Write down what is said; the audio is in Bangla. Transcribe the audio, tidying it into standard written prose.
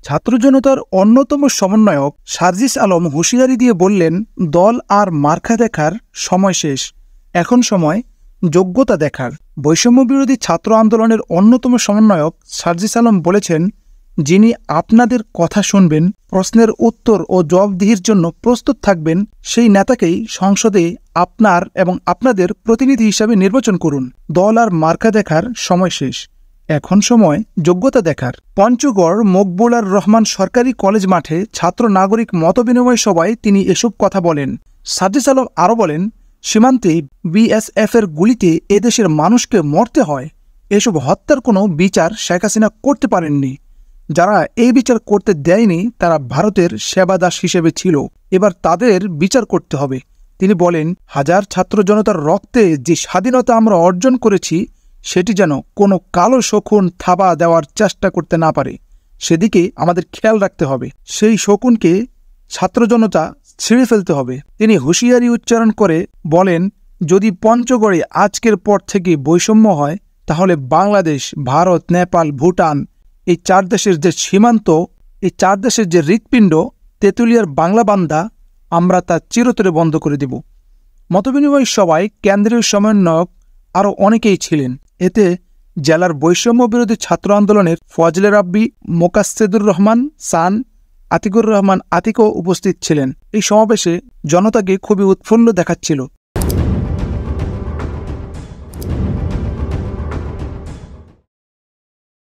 ছাত্র জনতার অন্যতম সমন্বয়ক সার্জিস আলম হুঁশিয়ারি দিয়ে বললেন, দল আর মার্কা দেখার সময় শেষ, এখন সময় যোগ্যতা দেখার। বৈষম্যবিরোধী ছাত্র আন্দোলনের অন্যতম সমন্বয়ক সার্জিস আলম বলেছেন, যিনি আপনাদের কথা শুনবেন, প্রশ্নের উত্তর ও জবাবদিহির জন্য প্রস্তুত থাকবেন, সেই নেতাকেই সংসদে আপনার এবং আপনাদের প্রতিনিধি হিসাবে নির্বাচন করুন। দল আর মার্কা দেখার সময় শেষ, এখন সময় যোগ্যতা দেখার। পঞ্চগড় মকবুলার রহমান সরকারি কলেজ মাঠে ছাত্র নাগরিক মতবিনিময় সভায় তিনি এসব কথা বলেন। সার্জিস আলম আরও বলেন, সীমান্তে বিএসএফের গুলিতে এদেশের মানুষকে মরতে হয়। এসব হত্যার কোনো বিচার শেখ হাসিনা করতে পারেননি। যারা এই বিচার করতে দেয়নি তারা ভারতের সেবাদাস হিসেবে ছিল, এবার তাদের বিচার করতে হবে। তিনি বলেন, হাজার ছাত্র জনতার রক্তে যে স্বাধীনতা আমরা অর্জন করেছি সেটি যেন কোনো কালো শকুন থাবা দেওয়ার চেষ্টা করতে না পারে, সেদিকে আমাদের খেয়াল রাখতে হবে। সেই শকুনকে ছাত্র জনতা ছিঁড়ে ফেলতে হবে। তিনি হুঁশিয়ারি উচ্চারণ করে বলেন, যদি পঞ্চগড়ে আজকের পর থেকে বৈষম্য হয় তাহলে বাংলাদেশ, ভারত, নেপাল, ভুটান এই চার দেশের যে সীমান্ত, এই চার দেশের যে হৃৎপিণ্ড তেঁতুলিয়ার বাংলা বান্দা, আমরা তা চিরতরে বন্ধ করে দেব। মতবিনিময় সভায় কেন্দ্রীয় সমন্বয়ক আরও অনেকেই ছিলেন। এতে জেলার বৈষম্য বিরোধী ছাত্র আন্দোলনের ফজলে রাব্বি, মোকাসসেদুর রহমান সান, আতিকুর রহমান আতিকও উপস্থিত ছিলেন। এই সমাবেশে জনতাকে খুবই উৎফুল্ল দেখাচ্ছিল।